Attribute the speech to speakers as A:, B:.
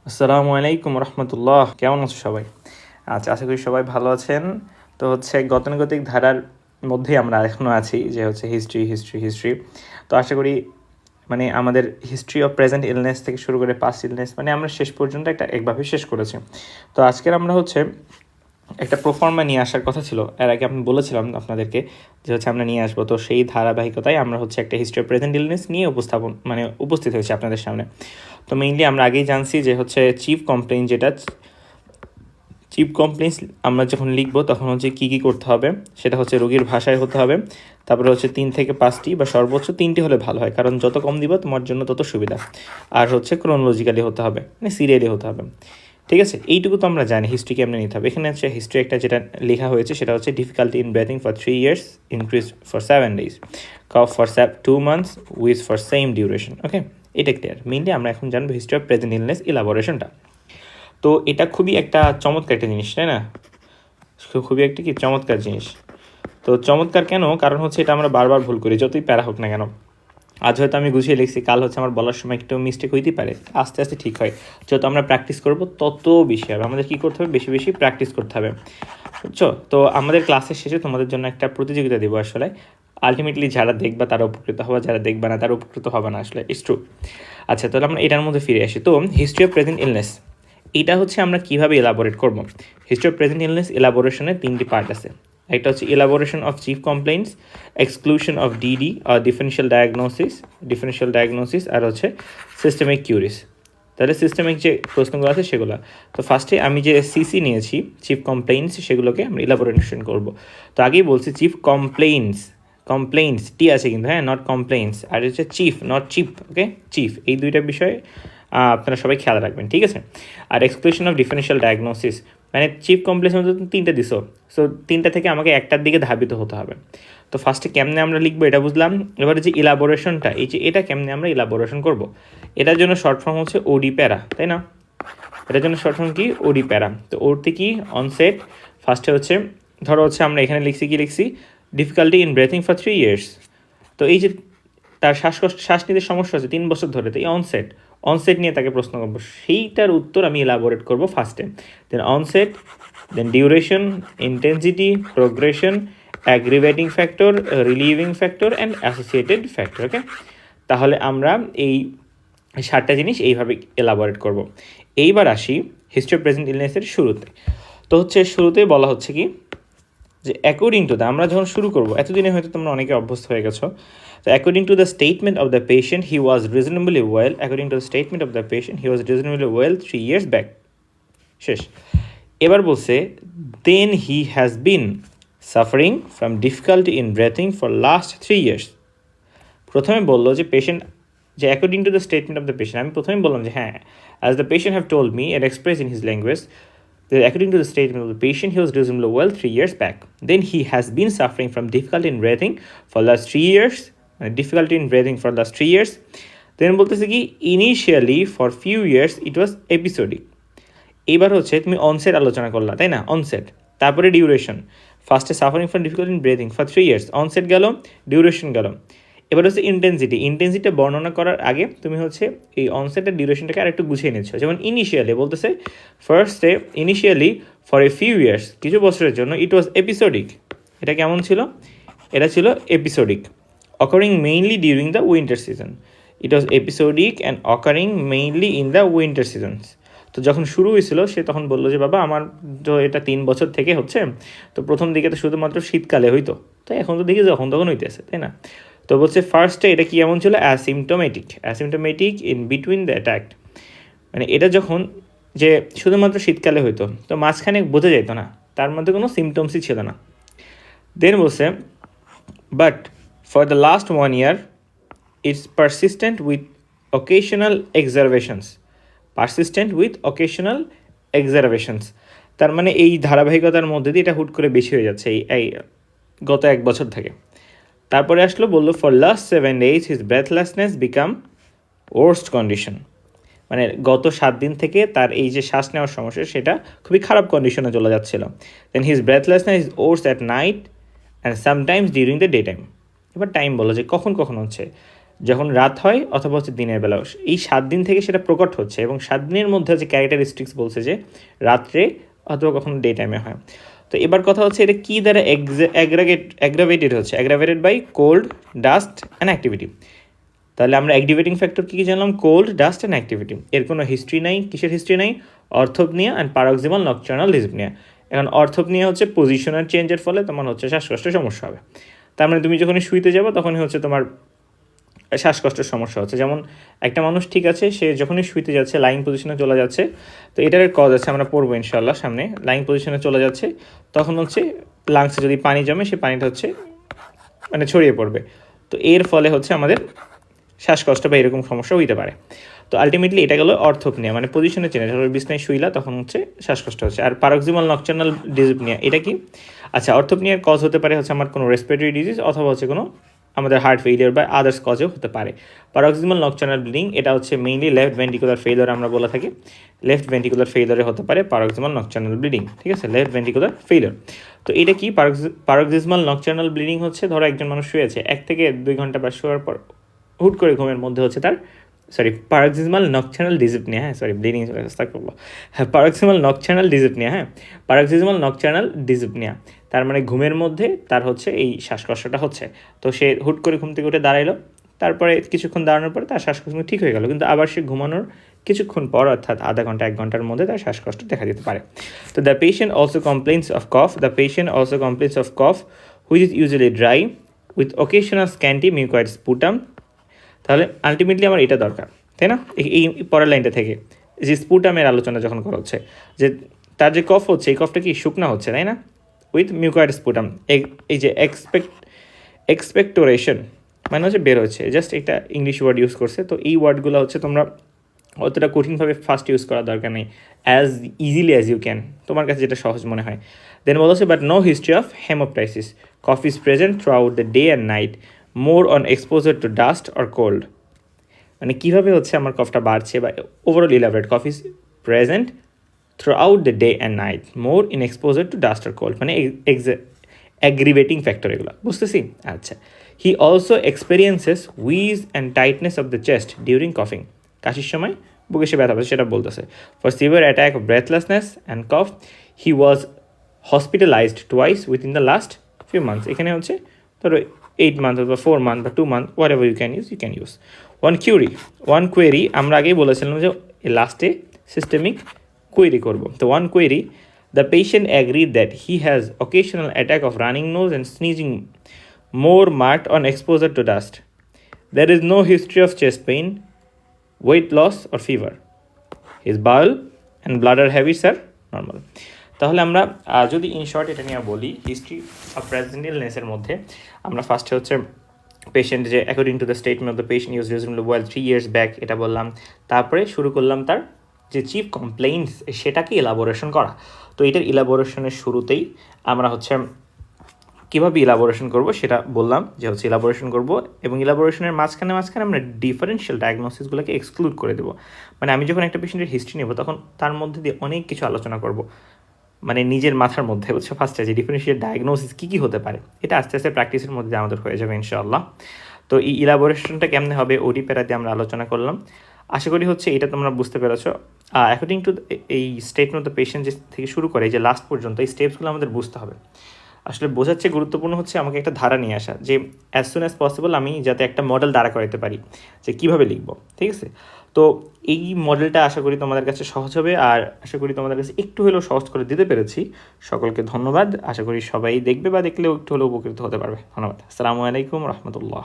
A: আসসালামু আলাইকুম রহমতুল্লাহ, কেমন আছো সবাই? আচ্ছা, আশা করি সবাই ভালো আছেন। তো গতানুগতিক ধারার মধ্যেই আমরা এখনও আছি, যে হিস্ট্রি হিস্ট্রি হিস্ট্রি। তো আশা করি আমাদের হিস্ট্রি অফ প্রেজেন্ট ইলনেস থেকে শুরু করে পাস্ট ইলনেস আমরা শেষ পর্যন্ত একভাবে শেষ করেছি। তো আজকের আমরা একটা প্রোফর্মা নিয়ে আসার কথা ছিল, এর আগে আমি বলেছিলাম আপনাদেরকে যে আমরা নিয়ে আসবো। তো সেই ধারাবাহিকতায় আমরা একটা হিস্ট্রি অফ প্রেজেন্ট ইলনেস নিয়ে উপস্থিত হয়েছি আপনাদের সামনে। তো মেইনলি আমরা আগেই জানছি যে চিফ কমপ্লেইন, চিফ কমপ্লেইন্স আমরা যখন লিখবো তখন কী কী করতে হবে, সেটা রোগীর ভাষায় হতে হবে। তারপরে 3 থেকে 5টি বা সর্বোচ্চ 3টি হলে ভালো হয়, কারণ যত কম দিব তোমার জন্য তত সুবিধা। আর ক্রোনোলজিক্যালি হতে হবে, সিরিয়ালি হতে হবে। ঠিক আছে, এইটুকু তো আমরা জানি হিস্ট্রি কেমনে নিতে হবে। এখানে হিস্ট্রি একটা যেটা লেখা হয়েছে সেটা difficulty in breathing for 3 years, increase for 7 days, cough for 2 months, wheeze for same duration. Okay, এটা ক্লিয়ার। মেইনলি আমরা এখন জানবো হিস্ট্রি অফ প্রেজেন্ট ইলনেস ইলাবোরেশনটা। তো এটা খুবই একটা চমৎকার একটা জিনিস, তাই না? খুবই একটা চমৎকার জিনিস। তো চমৎকার কেন? কারণ এটা আমরা বারবার ভুল করি, যতই প্যারা হোক না কেন। আজ হয়তো আমি গুছিয়ে লিখছি, কাল আমার বলার সময় একটু মিস্টেক হইতেই পারে, আস্তে আস্তে ঠিক হয়। যত আমরা প্র্যাকটিস করবো তত বেশি হবে। আমাদের কী করতে হবে? বেশি বেশি প্র্যাকটিস করতে হবে, বুঝছো? তো আমাদের ক্লাসের শেষে তোমাদের জন্য একটা প্রতিযোগিতা দেবো। আসলে আলটিমেটলি যারা দেখবা তারা উপকৃত হবে, যারা দেখবা না তারা উপকৃত হবে না, আসলে ইটস ট্রু। আচ্ছা, তাহলে আমরা এটার মধ্যে ফিরে আসি। তো হিস্ট্রি অফ প্রেজেন্ট ইলনেস, এটা আমরা কীভাবে এলাবোরেট করব? হিস্ট্রি অফ প্রেজেন্ট ইলনেস এলাবোরেশনের 3টি পার্ট আছে। একটা elaboration of chief complaints, exclusion of DD differential diagnosis, আর সিস্টেমিক কিউরিস। তাহলে সিস্টেমিক যে প্রশ্নগুলো আছে সেগুলো। তো ফার্স্টে আমি যে সিসি নিয়েছি, চিফ কমপ্লেইন্টস, সেগুলোকে আমরা ইলাবোরেশন করব। তো আগেই বলছি চিফ কমপ্লেইন্টস টি আছে কিন্তু, হ্যাঁ, নট কমপ্লেইন্টস। আর chief, not chip. Okay, chief, এই দুইটা বিষয়ে আপনারা সবাই খেয়াল রাখবেন, ঠিক আছে? আর exclusion of differential diagnosis, chief complex মধ্যে 3টে দিছো, সো 3টা থেকে আমাকে একটার দিকে ধাবিত হতে হবে। তো ফার্স্টে কেমনে আমরা লিখবো এটা বুঝলাম। এবারে ইলাবোরেশনটা, এটা কেমনে আমরা ইলাবোরেশন করব, এটার জন্য শর্ট ফর্ম ওডি প্যারা, তাই না? এটার জন্য শর্ট ফর্ম কি? ওডি প্যারা। তো ওরতে কি? অনসেট। ফার্স্টে ধরো আমরা এখানে লিখছি difficulty in breathing for 3 years। তো এই যে তার শ্বাস নিতে সমস্যা হচ্ছে 3 বছর ধরে, তো এই অনসেট নিয়ে তাকে প্রশ্ন করবো, সেইটার উত্তর আমি ইলাবোরেট করবো ফার্স্টে। Then onset, then duration, intensity, progression, aggravating factor, relieving factor and associated factor. Okay, তাহলে আমরা এই 7টা জিনিস এইভাবে এলাবোরেট করব। এইবার আসি হিস্ট্রি অফ প্রেজেন্ট ইলনেসের শুরুতে। তো শুরুতেই বলা হচ্ছে কি যে অ্যাকর্ডিং টু দ্য, আমরা যখন শুরু করবো, এতদিনে হয়তো তোমরা অনেকে অভ্যস্ত হয়ে গেছো। তো according to the statement of the patient he was reasonably well, according to the statement of the patient he was reasonably well 3 years back. শেষ। এবার বলছে then he has been suffering from difficulty in breathing for last 3 years। প্রথমে বললো যে patient, যে according to the statement of the patient, আমি প্রথমে বললাম যে হ্যাঁ, as the patient have told me and expressed in his language, according to the statement of the patient, he was reasonably well 3 years back. Then he has been suffering from difficulty in breathing for last 3 years. Then বলতেছে কি initially for few years it was episodic. এইবার তুমি onset আলোচনা করলা, তাই না? Onset, তারপরে duration. ফার্স্টে suffering from difficulty in breathing for 3 years, onset গেল, ডিউরেশন গেল। এবার ইন্টেন্সিটিটা বর্ণনা করার আগে তুমি এই অনসেটের ডিউরেশনটাকে আর একটু গুছিয়ে নিচ্ছ। যেমন ইনিশিয়ালি বলতেছে ফার্স্টে initially for a few years, কিছু বছরের জন্য, ইট ওয়াজ এপিসোডিক। এটা কেমন ছিল? এটা ছিল episodic, occurring mainly during the winter season. It was episodic and occurring mainly in the winter seasons. তো যখন শুরু হয়েছিল সে তখন বললো যে বাবা আমার তো এটা 3 বছর থেকে হচ্ছে, তো প্রথম দিকে তো শুধুমাত্র শীতকালে হইতো, তাই এখন তো দেখি যখন তখন হইতেছে, তাই না? তো বলছে ফার্স্টে এটা কি এমন ছিল? Asymptomatic in between the attack. এটা যখন যে শুধুমাত্র শীতকালে হইতো, তো মাঝখানে বোঝা যেত না, তার মধ্যে কোনো সিমটমসই ছিল না। দেন বলছে but for the last 1 year it's persistent with occasional exacerbations. তার এই ধারাবাহিকতার মধ্যে দিয়ে এটা হুট করে বেশি হয়ে যাচ্ছে এই গত 1 বছর থেকে। তারপরে বললো for last 7 days his breathlessness become worst condition. গত 7 দিন থেকে তার এই যে শ্বাস নেওয়ার সমস্যা সেটা খুবই খারাপ কন্ডিশনে চলে যাচ্ছিল। Then his breathlessness is worse at night and sometimes during the day time. এবার টাইম বলো যে কখন কখন হচ্ছে, যখন রাত হয় অথবা হচ্ছে দিনের বেলা, এই 7 দিন থেকে সেটা প্রকট হচ্ছে, এবং 7 দিনের মধ্যে হচ্ছে ক্যারেক্টারিস্টিক্স বলছে যে রাত্রে অথবা কখনো ডে টাইমে হয়। তো এবার কথা হচ্ছে এটা কী দ্বারা অ্যাগ্রাভেটেড হচ্ছে, aggravated by cold, dust and activity. তাহলে আমরা অ্যাক্টিভেটিং ফ্যাক্টর কী জানলাম, কোল্ড, ডাস্ট অ্যান্ড অ্যাক্টিভিটি। এর কোনো হিস্ট্রি নাই, কিসের হিস্ট্রি নাই, অর্থোপনিয়া অ্যান্ড paroxysmal nocturnal dyspnea। এখন অর্থোপনিয়া হচ্ছে পজিশনাল চেঞ্জের ফলে তোমার হচ্ছে শ্বাসকষ্টের সমস্যা হবে। তার মানে তুমি যখনই শুইতে যাবো তখনই হচ্ছে তোমার শ্বাসকষ্টের সমস্যা হচ্ছে। যেমন একটা মানুষ ঠিক আছে, সে যখনই শুইতে যাচ্ছে লাইং পজিশনে চলে যাচ্ছে, তো এটার কজ আছে, আমরা পড়বো ইনশাল্লাহ সামনে। লাইং পজিশনে চলে যাচ্ছে তখন হচ্ছে লাংসে যদি পানি জমে সে পানিটা হচ্ছে মানে ছড়িয়ে পড়বে, তো এর ফলে হচ্ছে আমাদের শ্বাসকষ্ট বা এরকম সমস্যা হইতে পারে। তো আলটিমেটলি এটা গেলো অর্থোপনিয়া, মানে পজিশনে চেঞ্জ, বিছনায় শুইলা তখন হচ্ছে শ্বাসকষ্ট হচ্ছে। আর paroxysmal nocturnal dyspnea এটা কি? আচ্ছা, অর্থোপনিয়ার কজ হতে পারে হচ্ছে আমার কোনো রেসপিরেটরি ডিজিজ অথবা হচ্ছে কোনো আমাদের হার্ট ফেইলিয়ার বা আদার্স কজেও হতে পারে। paroxysmal nocturnal bleeding এটা হচ্ছে মেইনলি লেফট ভেন্ট্রিকুলার ফেইলিয়ার আমরা বলে থাকি, লেফট ভেন্ট্রিকুলার ফেইলিয়ারে হতে পারে paroxysmal nocturnal bleeding, ঠিক আছে, লেফট ভেন্ট্রিকুলার ফেইলিয়ার। তো এটা কি paroxysmal nocturnal bleeding হচ্ছে, ধরো একজন মানুষ শুয়েছে 1 থেকে 2 ঘন্টা বা শোয়ার পর হুট করে ঘুমের মধ্যে হচ্ছে তার paroxysmal nocturnal dyspnea, হ্যাঁ ব্লিডিং করবো, হ্যাঁ paroxysmal nocturnal dyspnea, হ্যাঁ paroxysmal nocturnal dyspnea, তার মানে ঘুমের মধ্যে তার হচ্ছে এই শ্বাসকষ্টটা হচ্ছে। তো সে হুট করে ঘুম থেকে উঠে দাঁড়াইলো, তারপরে কিছুক্ষণ দাঁড়ানোর পরে তার শ্বাসকষ্ট ঠিক হয়ে গেল, কিন্তু আবার সে ঘুমানোর কিছুক্ষণ পর অর্থাৎ আধা ঘন্টা 1 ঘন্টার মধ্যে তার শ্বাসকষ্ট দেখা দিতে পারে। তো the patient also complains of cough which is usually dry with occasional scanty mucoid sputum. তাহলে আলটিমেটলি আমার এটা দরকার, তাই না? এই পরের লাইনটা থেকে যে স্পুটামের আলোচনা যখন করা হচ্ছে, যে তার যে কফ হচ্ছে এই কফটা কি শুকনা হচ্ছে, তাই না, উইথ মিউকয়েড স্পুটাম। এই যে এক্সপেক্টোরেশন মানে হচ্ছে বের হচ্ছে, জাস্ট একটা ইংলিশ ওয়ার্ড ইউজ করছে। তো এই ওয়ার্ডগুলো হচ্ছে তোমরা অতটা কঠিনভাবে ফার্স্ট ইউজ করার দরকার নেই, as easily as you can, তোমার কাছে যেটা সহজ মনে হয়। দেন বলছে but no history of hemoptysis, cough is present throughout the day and night, more on exposure to dust or cold. মানে কীভাবে হচ্ছে আমার কফটা বাড়ছে, বা overall elaborate, cough is present throughout the day and night, more in exposure to dust or cold, মানে aggravating factor এগুলো, বুঝতেছি? আচ্ছা, he also experiences wheeze and tightness of the chest during কফিং, কাশির সময় বুকে সে ব্যথা পাচ্ছে সেটা বলতেছে। For severe attack of breathlessness and cough he was hospitalized twice within the last few months. এখানে হচ্ছে ধরো 8 মান্থ বা 4 মান্থ বা 2 month, whatever you can use. One query আমরা আগেই বলেছিলাম যে লাস্টে সিস্টেমিক কোয়েরি করবো। তো one query, the patient agree that he has occasional attack of running nose and sneezing more marked on exposure to dust. There is no history of chest pain, weight loss or fever. His bowel and bladder habits are normal. তাহলে আমরা যদি in short এটা নিয়ে বলি, history of present ইলনেসের মধ্যে আমরা ফার্স্টে হচ্ছে পেশেন্ট যে according to the statement of the patient use reasonable well 3 years back এটা বললাম। তারপরে শুরু করলাম তার যে চিফ কমপ্লেইন্টস সেটাকে ইলাবোরেশন করা। তো এটার ইলাবোরেশনের শুরুতেই আমরা হচ্ছে কীভাবে ইলাবোরেশন করব সেটা বললাম, যে হচ্ছে ইলাবোরেশন করব, এবং ইলাবোরেশনের মাঝখানে আমরা ডিফারেন্সিয়াল ডায়াগনোসিসগুলোকে এক্সক্লুড করে দেবো। মানে আমি যখন একটা পেশেন্টের হিস্ট্রি নেব তখন তার মধ্যে দিয়ে অনেক কিছু আলোচনা করব, মানে নিজের মাথার মধ্যে হচ্ছে ফার্স্টে যে ডিফারেন্সিয়াল ডায়াগনোসিস কী হতে পারে, এটা আস্তে আস্তে প্র্যাকটিসের মধ্যে আমাদের হয়ে যাবে ইনশাআল্লাহ। তো এই ইলাবোরেশনটা কেমনে হবে ওডি প্যারাতে আমরা আলোচনা করলাম। আশা করি হচ্ছে এটা তোমরা বুঝতে পেরেছো। অ্যাকর্ডিং টু এই স্টেটমেন্ট অফ দ্য পেশেন্ট যে থেকে শুরু করে যে লাস্ট পর্যন্ত এই স্টেপসগুলো আমাদের বুঝতে হবে। আসলে বোঝাচ্ছে গুরুত্বপূর্ণ হচ্ছে আমাকে একটা ধারা নিয়ে আসা, যে অ্যাজ সুন অ্যাজ পসিবল আমি যাতে একটা মডেল দাঁড়া করাতে পারি যে কীভাবে লিখবো, ঠিক আছে? তো এই মডেলটা আশা করি তোমাদের কাছে সহজ হবে, আর আশা করি তোমাদের কাছে একটু হলেও সহজ করে দিতে পেরেছি। সকলকে ধন্যবাদ, আশা করি সবাই দেখবে বা দেখলেও একটু হলেও উপকৃত হতে পারবে। ধন্যবাদ। আসসালামু আলাইকুম রহমতুল্লাহ।